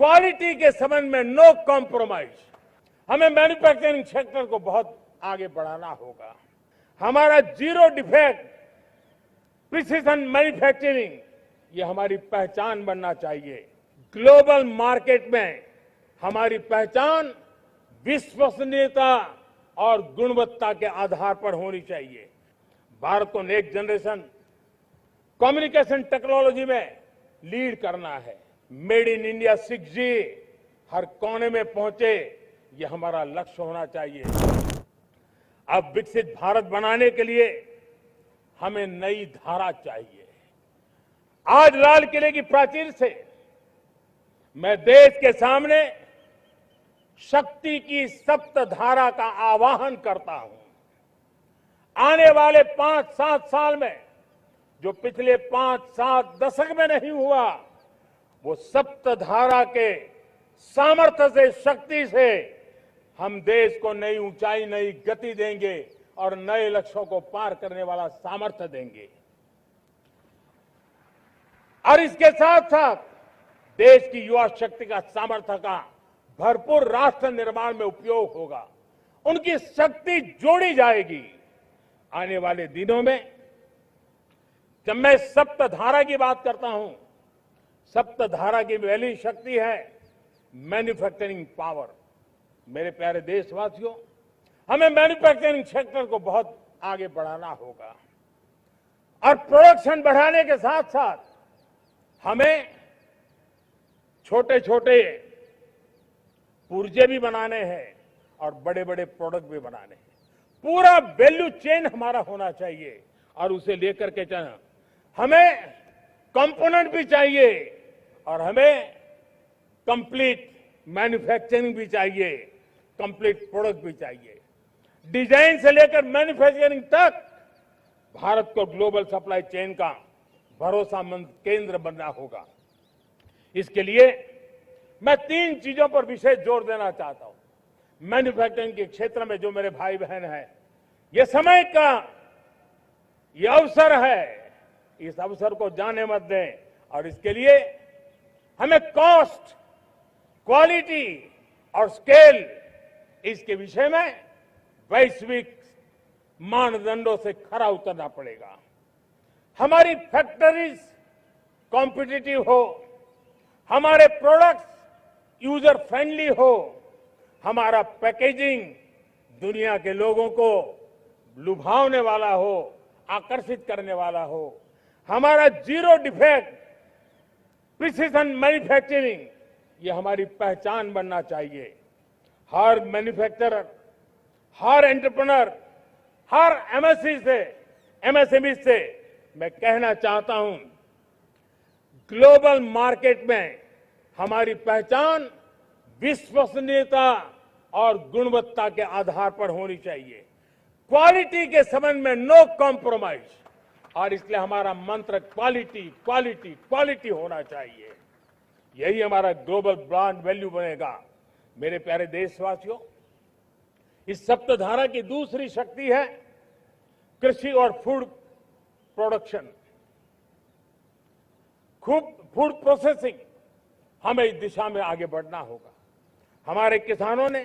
Quality के संबंध में नो कॉम्प्रोमाइज। हमें मैन्युफैक्चरिंग सेक्टर को बहुत आगे बढ़ाना होगा। हमारा जीरो डिफेक्ट प्रिसिजन मैन्युफैक्चरिंग ये हमारी पहचान बनना चाहिए। ग्लोबल मार्केट में हमारी पहचान विश्वसनीयता और गुणवत्ता के आधार पर होनी चाहिए। भारत को नेक्स्ट जनरेशन कम्युनिकेशन टेक्नोलॉजी में लीड करना है। मेड इन इंडिया 6G हर कोने में पहुंचे, ये हमारा लक्ष्य होना चाहिए। अब विकसित भारत बनाने के लिए हमें नई धारा चाहिए। आज लाल किले की प्राचीर से मैं देश के सामने शक्ति की सप्तधारा का आह्वान करता हूं। आने वाले 5-7 साल में जो पिछले 5-7 दशक में नहीं हुआ, वो सप्तधारा के सामर्थ्य से, शक्ति से हम देश को नई ऊंचाई, नई गति देंगे और नए लक्ष्यों को पार करने वाला सामर्थ्य देंगे। और इसके साथ साथ देश की युवा शक्ति का सामर्थ्य का भरपूर राष्ट्र निर्माण में उपयोग होगा। उनकी शक्ति जोड़ी जाएगी। आने वाले दिनों में जब मैं सप्तधारा की बात करता हूं, सप्तधारा की पहली शक्ति है मैन्युफैक्चरिंग पावर। मेरे प्यारे देशवासियों, हमें मैन्युफैक्चरिंग सेक्टर को बहुत आगे बढ़ाना होगा और प्रोडक्शन बढ़ाने के साथ साथ हमें छोटे छोटे पुर्जे भी बनाने हैं और बड़े बड़े प्रोडक्ट भी बनाने हैं। पूरा वैल्यू चेन हमारा होना चाहिए और उसे लेकर के चलना। हमें कंपोनेंट भी चाहिए और हमें कंप्लीट मैन्युफैक्चरिंग भी चाहिए, कंप्लीट प्रोडक्ट भी चाहिए। डिजाइन से लेकर मैन्युफैक्चरिंग तक भारत को ग्लोबल सप्लाई चेन का भरोसामंद केंद्र बनना होगा। इसके लिए मैं 3 चीजों पर विशेष जोर देना चाहता हूं। मैन्युफैक्चरिंग के क्षेत्र में जो मेरे भाई बहन हैं, ये समय का ये अवसर है, इस अवसर को जाने मत दें। और इसके लिए हमें कॉस्ट, क्वालिटी और स्केल, इसके विषय में वैश्विक मानदंडों से खरा उतरना पड़ेगा। हमारी फैक्ट्रीज कॉम्पिटिटिव हो, हमारे प्रोडक्ट्स यूजर फ्रेंडली हो, हमारा पैकेजिंग दुनिया के लोगों को लुभावने वाला हो, आकर्षित करने वाला हो, हमारा जीरो डिफेक्ट प्रिसिजन मैन्युफैक्चरिंग ये हमारी पहचान बनना चाहिए। हर मैन्युफैक्चरर, हर एंटरप्रेन्योर, हर एमएसएमई से मैं कहना चाहता हूं, ग्लोबल मार्केट में हमारी पहचान विश्वसनीयता और गुणवत्ता के आधार पर होनी चाहिए। क्वालिटी के संबंध में नो कॉम्प्रोमाइज, और इसलिए हमारा मंत्र क्वालिटी, क्वालिटी, क्वालिटी होना चाहिए। यही हमारा ग्लोबल ब्रांड वैल्यू बनेगा। मेरे प्यारे देशवासियों, इस सप्तधारा की दूसरी शक्ति है कृषि और फूड प्रोडक्शन, फूड प्रोसेसिंग। हमें इस दिशा में आगे बढ़ना होगा। हमारे किसानों ने,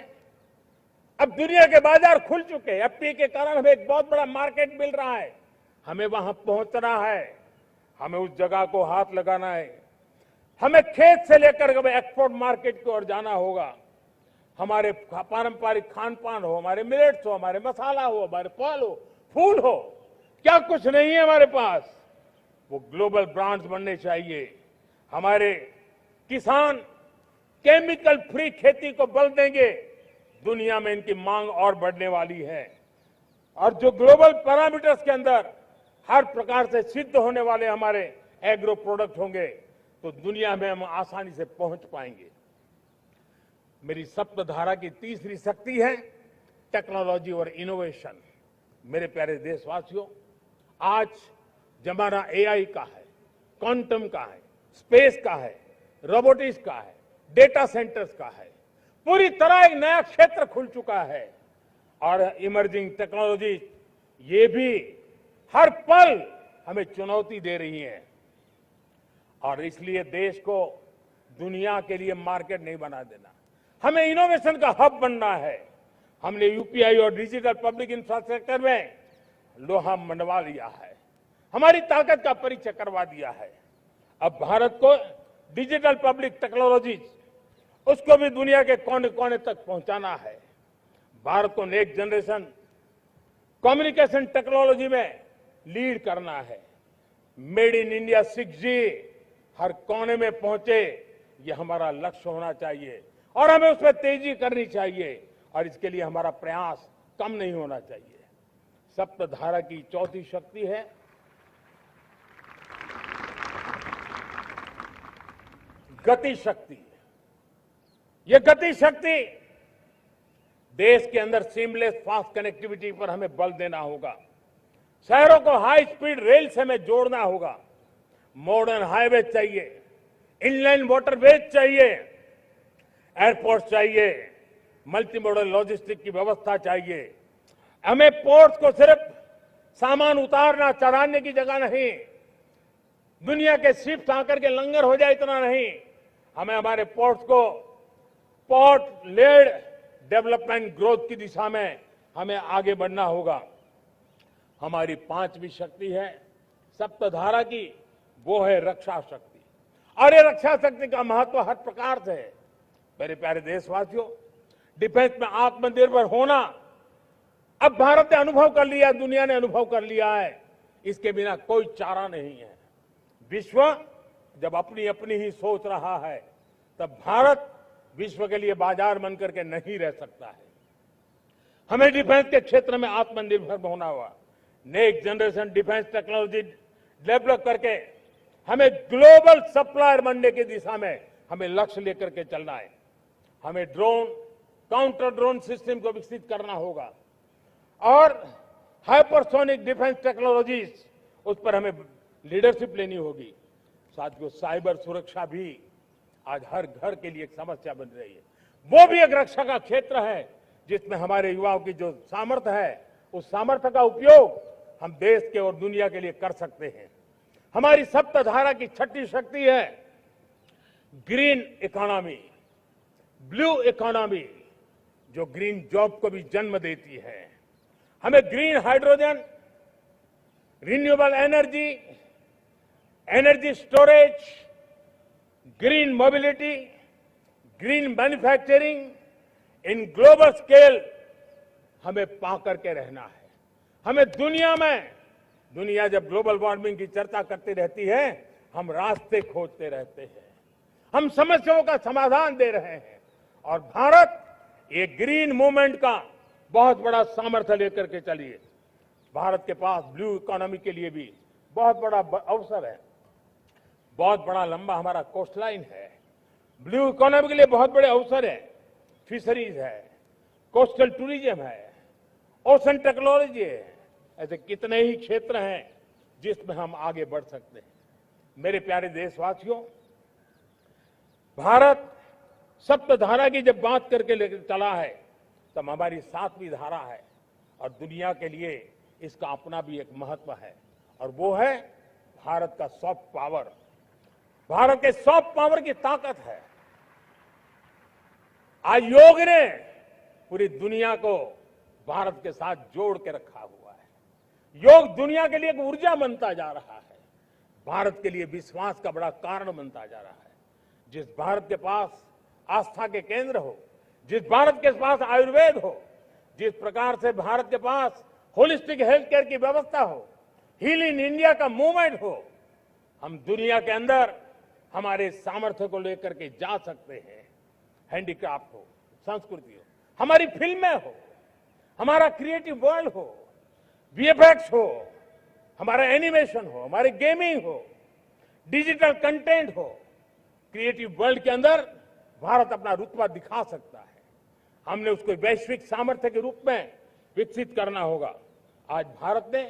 अब दुनिया के बाजार खुल चुके हैं, एफपीए के कारण हमें एक बहुत बड़ा मार्केट मिल रहा है। हमें वहां पहुंचना है, हमें उस जगह को हाथ लगाना है। हमें खेत से लेकर एक्सपोर्ट मार्केट की ओर जाना होगा। हमारे पारंपरिक खान पान हो, हमारे मिलेट्स हो, हमारे मसाला हो, हमारे फल हो, फूल हो, क्या कुछ नहीं है हमारे पास, वो ग्लोबल ब्रांड्स बनने चाहिए। हमारे किसान केमिकल फ्री खेती को बल देंगे, दुनिया में इनकी मांग और बढ़ने वाली है। और जो ग्लोबल पैरामीटर्स के अंदर हर प्रकार से सिद्ध होने वाले हमारे एग्रो प्रोडक्ट होंगे, तो दुनिया में हम आसानी से पहुंच पाएंगे। मेरी सप्तधारा की तीसरी शक्ति है टेक्नोलॉजी और इनोवेशन। मेरे प्यारे देशवासियों, आज जमाना एआई का है, क्वांटम का है, स्पेस का है, रोबोटिक्स का है, डेटा सेंटर्स का है। पूरी तरह एक नया क्षेत्र खुल चुका है और इमर्जिंग टेक्नोलॉजी ये भी हर पल हमें चुनौती दे रही हैं। और इसलिए देश को दुनिया के लिए मार्केट नहीं बना देना, हमें इनोवेशन का हब बनना है। हमने यूपीआई और डिजिटल पब्लिक इंफ्रास्ट्रक्चर में लोहा मनवा लिया है, हमारी ताकत का परिचय करवा दिया है। अब भारत को डिजिटल पब्लिक टेक्नोलॉजी उसको भी दुनिया के कोने कोने तक पहुंचाना है। भारत को नेक्स्ट जनरेशन कम्युनिकेशन टेक्नोलॉजी में लीड करना है। मेड इन इंडिया 6G हर कोने में पहुंचे, ये हमारा लक्ष्य होना चाहिए और हमें उसमें तेजी करनी चाहिए और इसके लिए हमारा प्रयास कम नहीं होना चाहिए। सप्तधारा की चौथी शक्ति है गति शक्ति। ये गति शक्ति देश के अंदर सीमलेस फास्ट कनेक्टिविटी पर हमें बल देना होगा। शहरों को हाई स्पीड रेल से हमें जोड़ना होगा। मॉडर्न हाईवे चाहिए, इनलाइन वाटरवेज चाहिए, एयरपोर्ट चाहिए, मल्टी मॉडल लॉजिस्टिक की व्यवस्था चाहिए। हमें पोर्ट को सिर्फ सामान उतारना चढ़ाने की जगह नहीं, दुनिया के शिप्स आकर के लंगर हो जाए इतना नहीं, हमें हमारे पोर्ट्स को पोर्ट लेड डेवलपमेंट ग्रोथ की दिशा में हमें आगे बढ़ना होगा। हमारी पांचवी शक्ति है सप्तधारा की, वो है रक्षा शक्ति। और ये रक्षा शक्ति का महत्व हर प्रकार से है। मेरे प्यारे देशवासियों, डिफेंस में आत्मनिर्भर होना अब भारत ने अनुभव कर लिया, दुनिया ने अनुभव कर लिया है, इसके बिना कोई चारा नहीं है। विश्व जब अपनी अपनी ही सोच रहा है, तब भारत विश्व के लिए बाजार बन करके नहीं रह सकता है। हमें डिफेंस के क्षेत्र में आत्मनिर्भर होना हुआ। Next generation defence technology develop करके हमें ग्लोबल सप्लायर बनने की दिशा में हमें लक्ष्य लेकर के चलना है। हमें ड्रोन, काउंटर ड्रोन सिस्टम को विकसित करना होगा और हाइपरसोनिक डिफेंस टेक्नोलॉजीज, उस पर हमें लीडरशिप लेनी होगी। साथियों, साइबर सुरक्षा भी आज हर घर के लिए एक समस्या बन रही है। वो भी एक रक्षा का क्षेत्र है जिसमें हमारे युवाओं की जो सामर्थ्य है, उस सामर्थ्य का उपयोग हम देश के और दुनिया के लिए कर सकते हैं। हमारी सप्तधारा की छठी शक्ति है ग्रीन इकोनॉमी, ब्लू इकोनॉमी, जो ग्रीन जॉब को भी जन्म देती है। हमें green hydrogen, renewable energy, energy storage, green mobility, green manufacturing in global scale हमें पा करके रहना है। हमें दुनिया जब ग्लोबल वार्मिंग की चर्चा करती रहती है, हम रास्ते खोजते रहते हैं, हम समस्याओं का समाधान दे रहे हैं और भारत एक ग्रीन मूवमेंट का बहुत बड़ा सामर्थ्य लेकर के चलिए। भारत के पास ब्लू इकोनॉमी के लिए भी बहुत बड़ा अवसर है। बहुत बड़ा लंबा हमारा कोस्ट लाइन है। ब्लू इकोनॉमी के लिए बहुत बड़े अवसर है। फिशरीज है, कोस्टल टूरिज्म है, ओशन टेक्नोलॉजी है। ऐसे कितने ही क्षेत्र हैं जिसमें हम आगे बढ़ सकते हैं। मेरे प्यारे देशवासियों, भारत सप्तधारा की जब बात करके लेकर चला है, तब हमारी सातवीं धारा है और दुनिया के लिए इसका अपना भी एक महत्व है और वो है भारत का सॉफ्ट पावर। भारत के सॉफ्ट पावर की ताकत है। आज योग ने पूरी दुनिया को भारत के साथ जोड़ के रखा हुआ है। योग दुनिया के लिए एक ऊर्जा बनता जा रहा है, भारत के लिए विश्वास का बड़ा कारण बनता जा रहा है। जिस भारत के पास आस्था के केंद्र हो, जिस भारत के पास आयुर्वेद हो, जिस प्रकार से भारत के पास होलिस्टिक हेल्थ केयर की व्यवस्था हो, हील इन इंडिया का मूवमेंट हो, हम दुनिया के अंदर हमारे सामर्थ्य को लेकर के जा सकते हैं। हैंडीक्राफ्ट हो, संस्कृति हो, हमारी फिल्में हो, हमारा क्रिएटिव वर्ल्ड हो, वीएफएक्स हो, हमारा एनिमेशन हो, हमारी गेमिंग हो, डिजिटल कंटेंट हो, क्रिएटिव वर्ल्ड के अंदर भारत अपना रुतबा दिखा सकता है। हमने उसको वैश्विक सामर्थ्य के रूप में विकसित करना होगा। आज भारत ने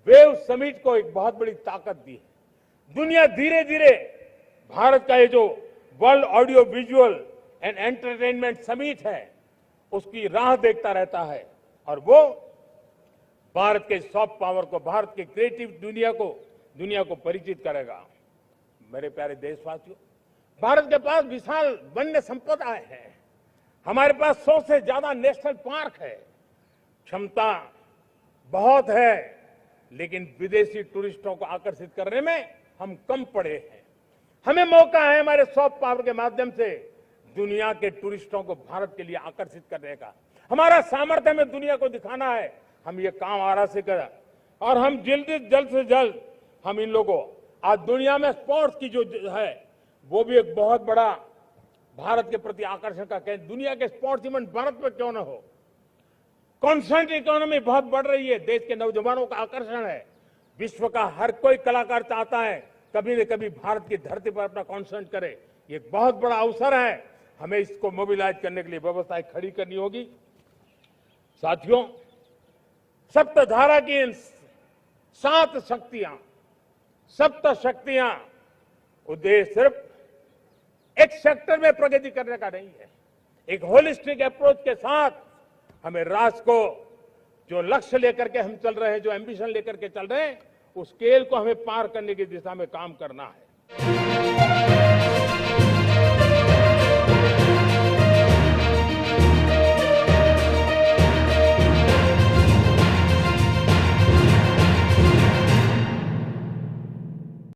वेव समिट को एक बहुत बड़ी ताकत दी है। दुनिया धीरे धीरे भारत का ये जो world audio visual and entertainment summit है, उसकी राह देखता रहता है और वो भारत के सॉफ्ट पावर को, भारत के क्रिएटिव दुनिया को परिचित करेगा। मेरे प्यारे देशवासियों, भारत के पास विशाल वन्य संपदा है, हमारे पास 100 से ज्यादा नेशनल पार्क है, क्षमता बहुत है, लेकिन विदेशी टूरिस्टों को आकर्षित करने में हम कम पड़े हैं। हमें मौका है हमारे सॉफ्ट पावर के माध्यम से दुनिया के टूरिस्टों को भारत के लिए आकर्षित करने का। हमारा सामर्थ्य हमें दुनिया को दिखाना है। हम ये काम आरा से करें और हम जल्द से जल्द हम इन लोगों आज दुनिया में स्पोर्ट्स की जो है वो भी एक बहुत बड़ा भारत के प्रति आकर्षण का केंद्र। दुनिया के स्पोर्ट्स इवेंट भारत में क्यों न हो। कॉन्स्टेंट इकोनॉमी बहुत बढ़ रही है, देश के नौजवानों का आकर्षण है। विश्व का हर कोई कलाकार चाहता है कभी न कभी भारत की धरती पर अपना कॉन्सर्ट करे। ये एक बहुत बड़ा अवसर है, हमें इसको मोबिलाइज करने के लिए व्यवस्थाएं खड़ी करनी होगी। साथियों, सप्तधारा की इन 7 शक्तियां उद्देश्य सिर्फ एक सेक्टर में प्रगति करने का नहीं है। एक होलिस्टिक अप्रोच के साथ हमें राष्ट्र को जो लक्ष्य लेकर के हम चल रहे हैं, जो एम्बिशन लेकर के चल रहे हैं, उस स्केल को हमें पार करने की दिशा में काम करना है।